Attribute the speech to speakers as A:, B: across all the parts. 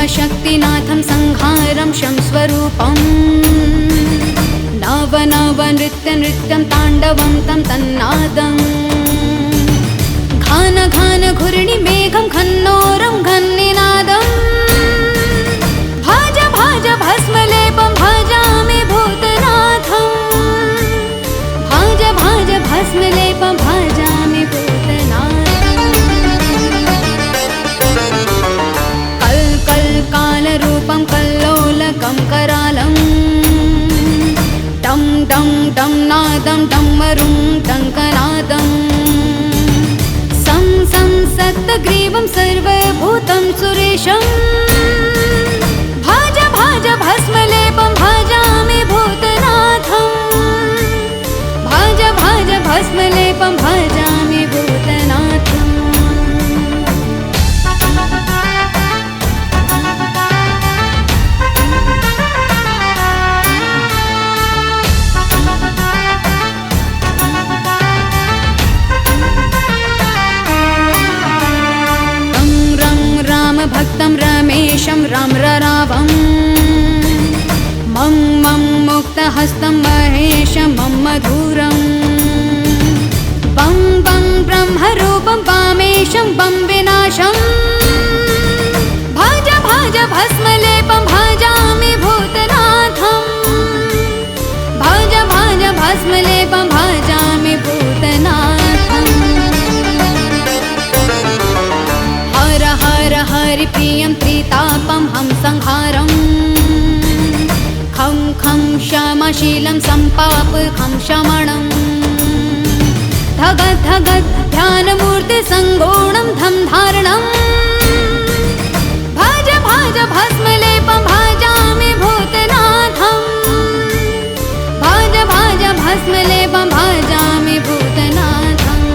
A: शक्तिनाथं संहारं शं स्वरूपम् नव नव नृत्य नृत्यं ताण्डवं तं तन्नादम् घान घान घूर्णि मेघं घन्नोरं घन्निनादम् भाज भाज भस्मलेपं भजामि भूतनाथम् भाज भाज भस्मलेपं भजामि भूतनाथम् कल कल कालरूपं कल्लोलकं करालम् डं डं डं नादं डम्मरुं डङ्कनादम् सं सं सत्तग्रीवं सर्वभूतं सुरेशम् भाज भाज भस्मलेपं भजामि भूतनाथम् भाज भाज भस्मलेपं भजामि भूतनाथम् भक्तं रमेशं राम ररावम् मं मं मुक्तहस्तं महेशं मं मधुरम् बं बं ब्रह्मरूपं वामेशं बं विनाशम् भाज भाज भस्मलेपं भजामि भूतनाथम् भाज भाज भस्मलेपं भजामि भूतनाथम् हर हर हरिप्रियं त्रितापं हम संहारम् खं खं क्षमाशीलं सम्पाप खं शमणम् धगत् धगत् ध्यानमूर्ति संगोणं धं धारणम् भाज भाज भस्मलेपं भजामि भूतनाथम् भाज भाज भस्मलेपं भजामि भूतनाथम्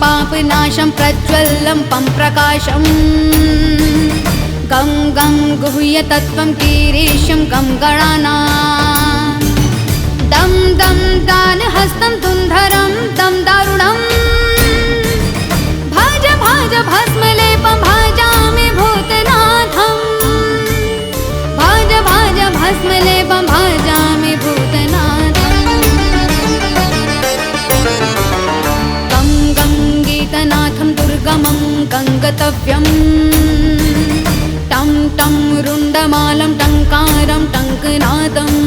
A: पापनाशं प्रज्वलं पं प्रकाशम् गं गं गुह्यतत्त्वं गिरीशं गं गणानां दं दं दानहस्तं धुन्धरं दं दारुणम् भाज भाज भस्मलेपं भजामि भूतनाथम् भाज भाज भस्मलेपं भजामि भूतनाथम् गीतनाथं दुर्गमं गङ्गतव्यम् टं टं रुण्डमालं टङ्कारं टङ्कनादम्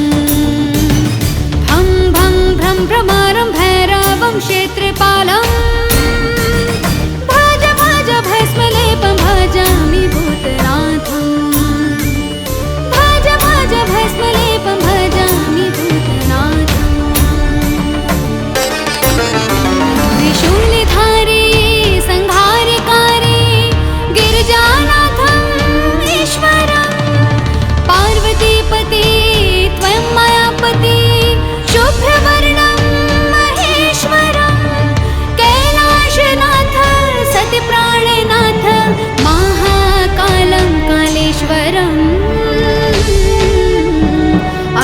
A: भं भं भ्रं भ्रमारं भैरवं क्षेत्रपालम् भाज भाज भस्मलेपं भजामि भूतनाथम् भाज भाज भस्मलेपं भजामि भूतनाथम् त्रिशूलधारी संहारकारी गिरिजानाथम् ईश्वरम् पार्वतीपति त्वं मायापति शुभ्रवर्णं महेश्वरम् कैलाशनाथ सतिप्राणनाथ महाकालं कालेश्वरम्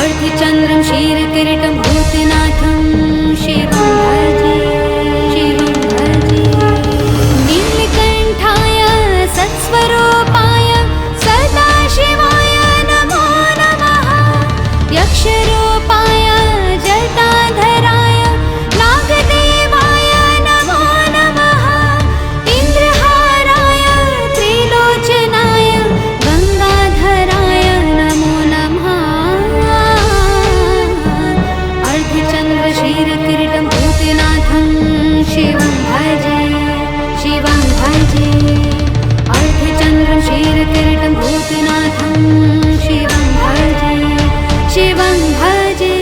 A: अर्धचन्द्रं क्षीरकिरीटं भूतनाथं शिवं भजे सत्स्वरूपाय सदाशिवाय नमो नमः यक्षरूपाय जटाधराय नागदेवाय नमो नमः इन्द्रहाराय त्रिलोचनाय गङ्गाधराय नमो नमः अर्धचन्द्रक्षीरकिरीटं भूतनाथं शिवं भजे शिवं भजे अर्धचन्द्रं क्षीरकिरीटं भूतनाथं शिवं भजे शिवं भजे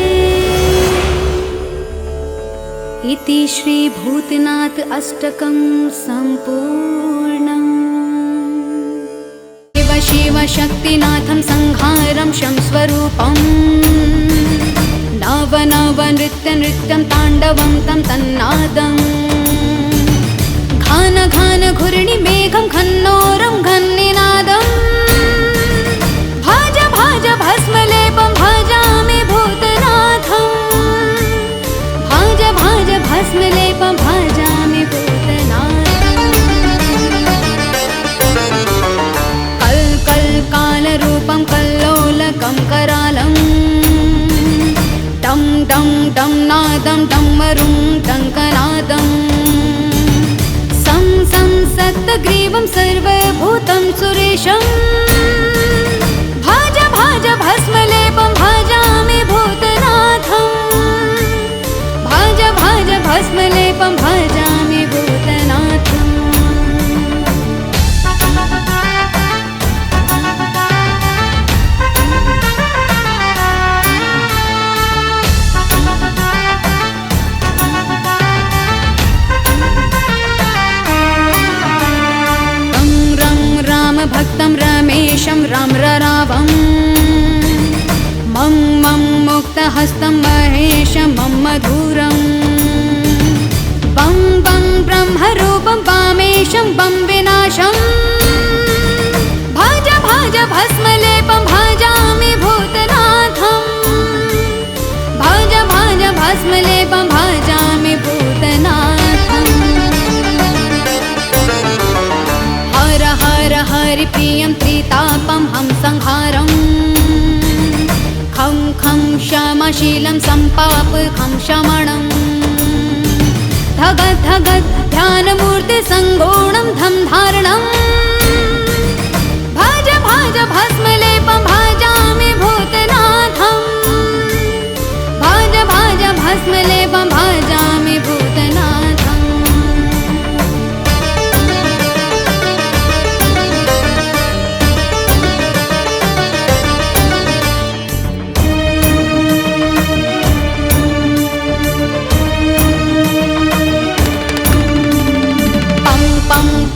A: इति श्री भूतनाथ अष्टकं सम्पूर्णम् शिव शिव शक्तिनाथं संहारं शं स्वरूपम् नव नव नृत्य नृत्यं ताण्डवं तं तन्नादम् घान घान घूर्णि मेघं घन्नोरं घन्नि डम्मरुं टङ्कनादम् सं सं सत्तग्रीवं सर्वभूतं सुरेशम् भाज भाज भस्मलेपं भजामि भूतनाथम् भाज भाज भस्मलेपं भजामि भूतनाथम् भक्तं रमेशं राम ररावं मं मं मुक्तहस्तं महेशं मं मधुरं बं बं ब्रह्मरूपं वामेशं बं विनाशं भाज भाज भस्मलेपं भजामि भूतनाथं भाज भाज भस्मलेपं भजामि भूतनाथम् हर हर हरिप्रियं त्रितापं हम संहारं खं खं क्षमाशीलं सम्पाप खं शमनं धगत् धगत् ध्यानमूर्ति संगोणं धं धारणं भाज भाज भस्मलेपं भजामि भूतनाथं भाज भाज भस्मलेपं भजामि भूतनाथम्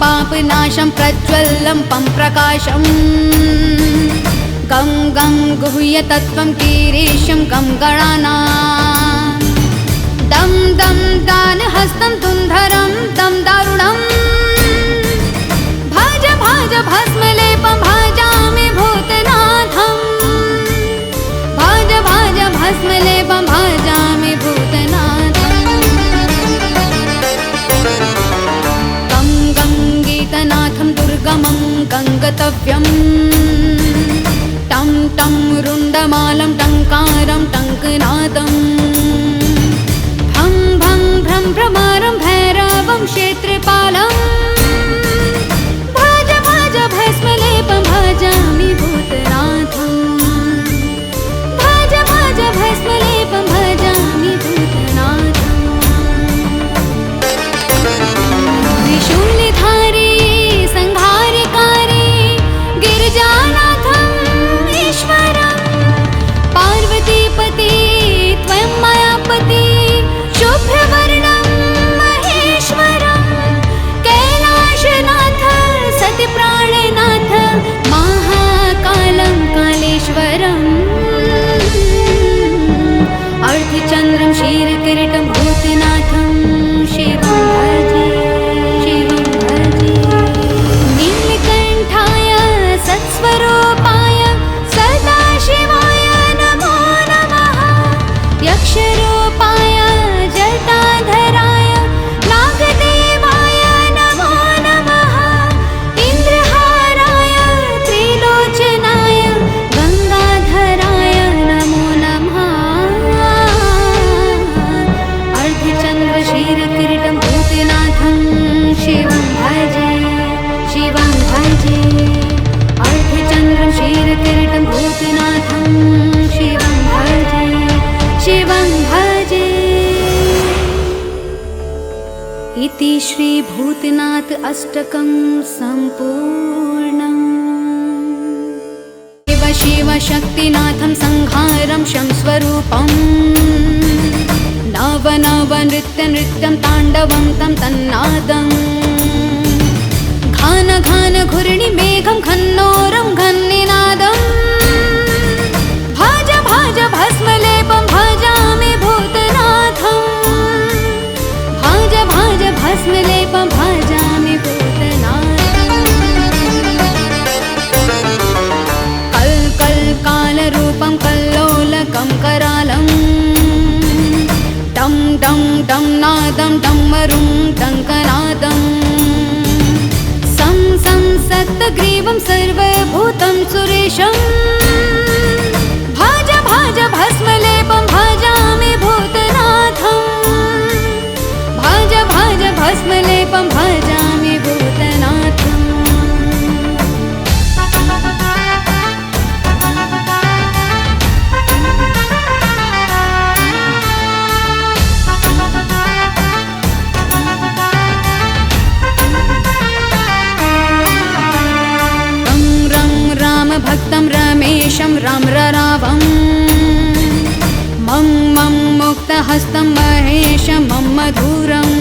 A: पापनाशं प्रज्वलं पं प्रकाशं गं गं गुह्यतत्त्वं गिरीशं गं गणानां दं दं दानहस्तं धुन्धरं दं दारुणं भाज भाज भस्मलेपं भजामि भूतनाथं भाज भाज भस्मलेपं भजामि भूतनाथम् गीतनाथं दुर्गमं गङ्गतव्यं टं टं रुण्डमालं टङ्कारं टङ्कनादं भं भं भ्रं भ्रमारं भैरवं क्षेत्रपालं भाज भाज भस्मलेपं भजामि भूतनाथं भाज भाज भस्मलेपं भजामि भूतनाथम् त्रिशूलधारी संहारकारी गिरिजानाथं ईश्वरं पार्वतीपति त्वं मायापति शुभ्रवर्णं महेश्वरं कैलाशनाथ सतिप्राणनाथ महाकालं कालेश्वरम् अर्धचन्द्रं क्षीरकिरीटं भूतनाथं शिवं भजे स्वरूपाय सदाशिवाय नमो नमः यक्षरूपाय जटाधराय नागदेवाय नमो नमः इन्द्रहाराय त्रिलोचनाय गङ्गाधराय नमो नमः अर्धचन्द्रक्षीरकिरीटं भूतनाथं शिवं भजे शिवं भजे अर्धचन्द्रं क्षीरकिरीटं भूतनाथं शिवं भजे शिवं भजे इति श्री भूतनाथ अष्टकं सम्पूर्णम् शिव शिव शक्तिनाथं संहारं शं स्वरूपं नव नव नृत्य नृत्यं ताण्डवं तं तन्नादम् घान घान घूर्णि मेघं घन्नोरं घन्निनादं भाज भाज भस्मलेपं भजामि भूतनाथं भाज भाज भस्मलेपं भजामि भूतनाथम् कल् कल् कालरूपं कल्लोलकं करालं डं डं डं नादं डम्मरुं टङ्कनादम् सत्तग्रीवं सर्वभूतं सुरेशम् भाज भाज भस्मलेपं भजामि भूतनाथम् महेशं रम्ररावम् मं मं मुक्तहस्तं महेशं मं मधुरम्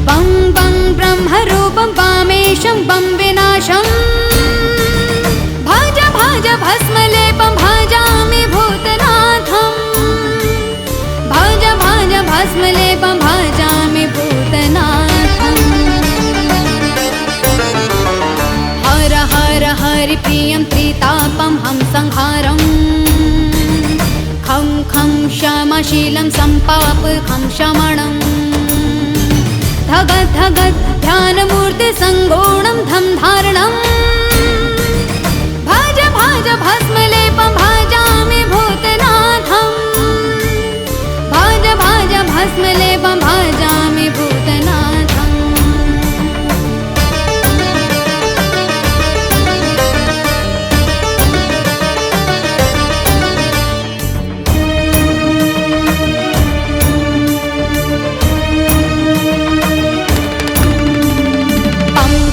A: बं बं ब्रह्मरूपं वामेशं बं विनाशम् भज भज भस्मलेपं भजामि भूतनाथम् भज भज भस्मलेपं भजामि भूतनाथम् हर हर हरिप्रियं त्रितापं हंसंहारम् खं खं क्षमशीलं सम्पाप खं शमणम् धगत् धगत् ध्यानमूर्ति संगोणं धं धारणम् भज भज भस्मलेपं भजामि भूतनाथम् भज भज भस्मलेपं भजामि भूतनाथम्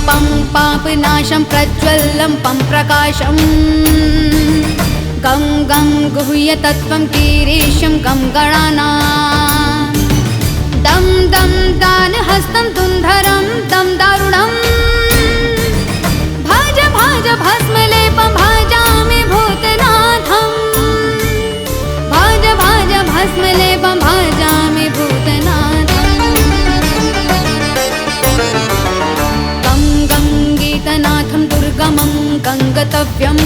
A: पं पापनाशं प्रज्वलं पं प्रकाशम् गं गं गुह्यतत्त्वं गिरीशं गं गणानां दं दं दानहस्तं धुन्धरं दं दारुणम् भज भज भस्मलेपं भजामि भूतनाथम् भज भज भस्मलेपं भजामि भूतनाथम् गीतनाथं दुर्गमं गङ्गतव्यम्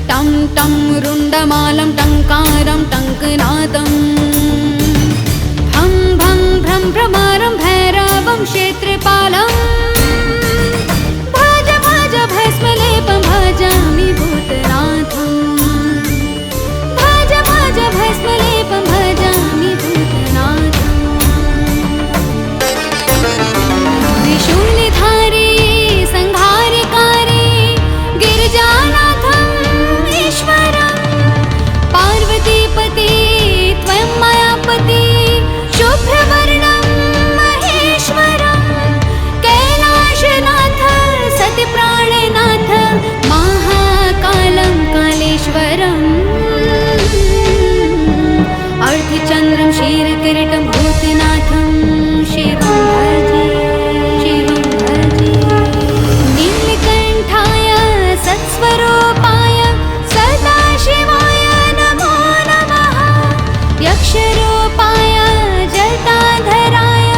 A: टं टं रुण्डमालं टङ्कारं टङ्कनादम् भं भं भ्रं भ्रमारं भैरवं क्षेत्रपालम् भज भज भस्मलेपं भजामि भूतनाथम् भज भज भस्मलेपं भजामि भूतनाथम् त्रिशूलधारी संहारकारी गिरिजानाथम् ईश्वरम् पार्वतीपति त्वं मायापति शुभ्रवर्णं महेश्वरम् कैलाशनाथ सतिप्राणनाथ महाकालं कालेश्वरम् अर्धचन्द्रं क्षीरकिरीटं भूतनाथं शिवं भजे स्वरूपाय सदाशिवाय नमो नमः यक्षरूपाय जटाधराय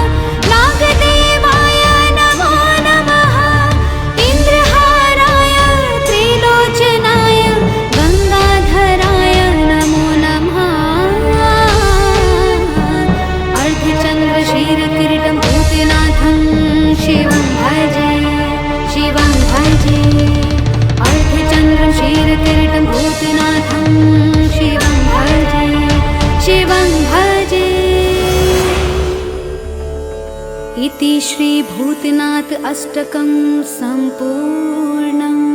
A: नागदेवाय नमो नमः इन्द्रहाराय त्रिलोचनाय गङ्गाधराय नमो नमः अर्धचन्द्रक्षीरकिरीटं भूतनाथं शिवं भजे शिवं भजे अर्धचन्द्रं क्षीरकिरीटं भूतनाथं शिवं भजे शिवं भजे। इति श्री भूतनाथ अष्टकं सम्पूर्णम्।